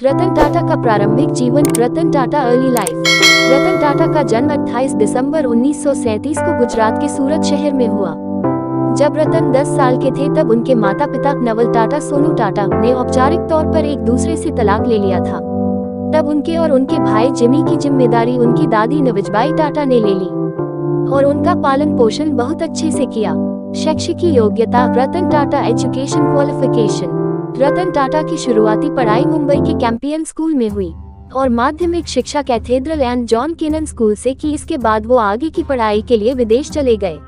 रतन टाटा का प्रारंभिक जीवन। Ratan Tata early life. रतन टाटा का जन्म 28 दिसंबर 1937 को गुजरात के सूरत शहर में हुआ। जब रतन 10 साल के थे तब उनके माता पिता नवल टाटा सोनू टाटा ने औपचारिक तौर पर एक दूसरे से तलाक ले लिया था। तब उनके और उनके भाई जिमी की जिम्मेदारी उनकी दादी नविजबाई टाटा ने ले ली और उनका पालन पोषण बहुत अच्छे से किया। शैक्षिक योग्यता। Ratan Tata education qualification. रतन टाटा की शुरुआती पढ़ाई मुंबई के कैंपियन स्कूल में हुई और माध्यमिक शिक्षा cathedral and John Cannon school से की। इसके बाद वो आगे की पढ़ाई के लिए विदेश चले गए,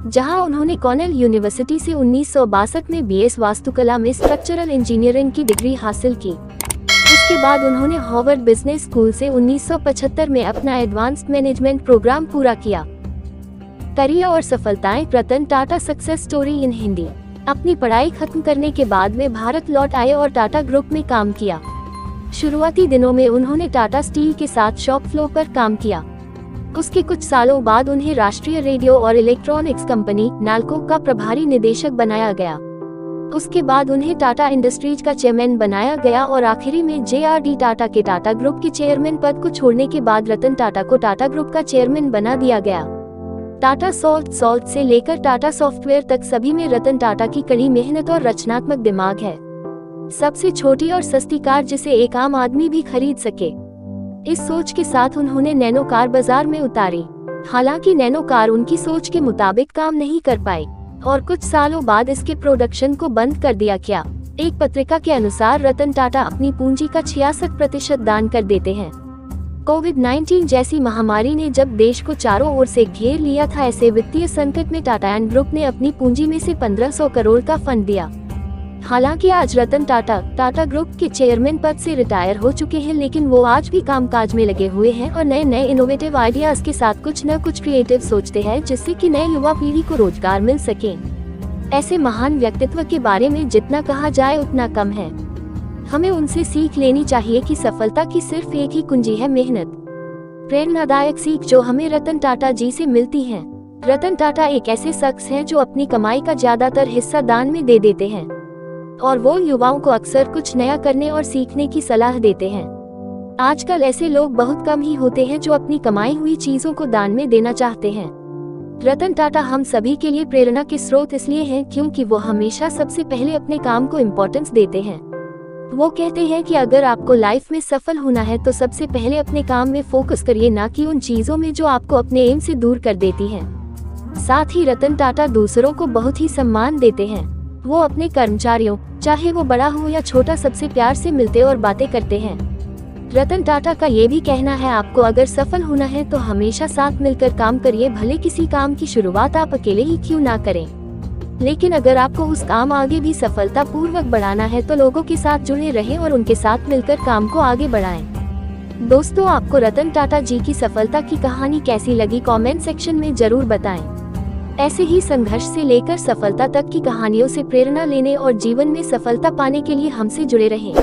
जहां उन्होंने कॉर्नेल यूनिवर्सिटी से 1962 में बीएस वास्तुकला में स्ट्रक्चरल इंजीनियरिंग की डिग्री हासिल की। उसके बाद उन्होंने हार्वर्ड बिजनेस स्कूल से 1975 में अपना एडवांस्ड मैनेजमेंट प्रोग्राम पूरा किया। करियर और सफलताएं। Ratan Tata success story in Hindi. अपनी पढ़ाई खत्म करने के बाद वे भारत लौट आए और टाटा ग्रुप में काम किया। शुरुआती दिनों में उन्होंने टाटा स्टील के साथ शॉप फ्लोर पर काम किया। उसके कुछ सालों बाद उन्हें राष्ट्रीय रेडियो और इलेक्ट्रॉनिक्स कंपनी नाल्को का प्रभारी निदेशक बनाया गया। उसके बाद उन्हें टाटा इंडस्ट्रीज का चेयरमैन बनाया गया और आखिरी में जे.आर.डी. टाटा के टाटा ग्रुप के चेयरमैन पद को छोड़ने के बाद रतन टाटा को टाटा ग्रुप का चेयरमैन बना दिया गया। टाटा सॉल्ट से लेकर टाटा सॉफ्टवेयर तक सभी में रतन टाटा की कड़ी मेहनत और रचनात्मक दिमाग है। सबसे छोटी और सस्ती कार जिसे एक आम आदमी भी खरीद सके, इस सोच के साथ उन्होंने नैनो कार बाजार में उतारी। हालांकि नैनो कार उनकी सोच के मुताबिक काम नहीं कर पाई और कुछ सालों बाद इसके प्रोडक्शन को बंद कर दिया गया। एक पत्रिका के अनुसार रतन टाटा अपनी पूंजी का 66% दान कर देते हैं। कोविड-19 जैसी महामारी ने जब देश को चारों ओर से घेर लिया था, ऐसे वित्तीय संकट में टाटा एंड ग्रुप ने अपनी पूंजी में से 1500 करोड़ का फंड दिया। हालांकि आज रतन टाटा टाटा ग्रुप के चेयरमैन पद से रिटायर हो चुके हैं, लेकिन वो आज भी कामकाज में लगे हुए हैं और नए नए इनोवेटिव आइडियाज के साथ कुछ न कुछ क्रिएटिव सोचते हैं, जिससे कि नए युवा पीढ़ी को रोजगार मिल सके। ऐसे महान व्यक्तित्व के बारे में जितना कहा जाए उतना कम है। हमें उनसे सीख लेनी चाहिए कि सफलता की सिर्फ एक ही कुंजी है, मेहनत। प्रेरणादायक सीख जो हमें रतन टाटा जी से मिलती है। रतन टाटा एक ऐसे शख्स हैं जो अपनी कमाई का ज्यादातर हिस्सा दान में दे देते हैं और वो युवाओं को अक्सर कुछ नया करने और सीखने की सलाह देते हैं। आजकल ऐसे लोग बहुत कम ही होते हैं जो अपनी कमाई हुई चीजों को दान में देना चाहते हैं। रतन टाटा हम सभी के लिए प्रेरणा के स्रोत इसलिए हैं क्योंकि वो हमेशा सबसे पहले अपने काम को इम्पोर्टेंस देते हैं। वो कहते हैं कि अगर आपको लाइफ में सफल होना है तो सबसे पहले अपने काम में फोकस करिए, ना कि उन चीजों में जो आपको अपने एम से दूर कर देती हैं। साथ ही रतन टाटा दूसरों को बहुत ही सम्मान देते हैं। वो अपने कर्मचारियों, चाहे वो बड़ा हो या छोटा, सबसे प्यार से मिलते और बातें करते हैं। रतन टाटा का ये भी कहना है, आपको अगर सफल होना है तो हमेशा साथ मिलकर काम करिए, भले किसी काम की शुरुआत आप अकेले ही क्यों ना करें। लेकिन अगर आपको उस काम आगे भी सफलता पूर्वक बढ़ाना है तो लोगों के साथ जुड़े रहें और उनके साथ मिलकर काम को आगे बढ़ाएं। दोस्तों, आपको रतन टाटा जी की सफलता की कहानी कैसी लगी, कमेंट सेक्शन में जरूर बताएं। ऐसे ही संघर्ष से लेकर सफलता तक की कहानियों से प्रेरणा लेने और जीवन में सफलता पाने के लिए हमसे जुड़े रहें।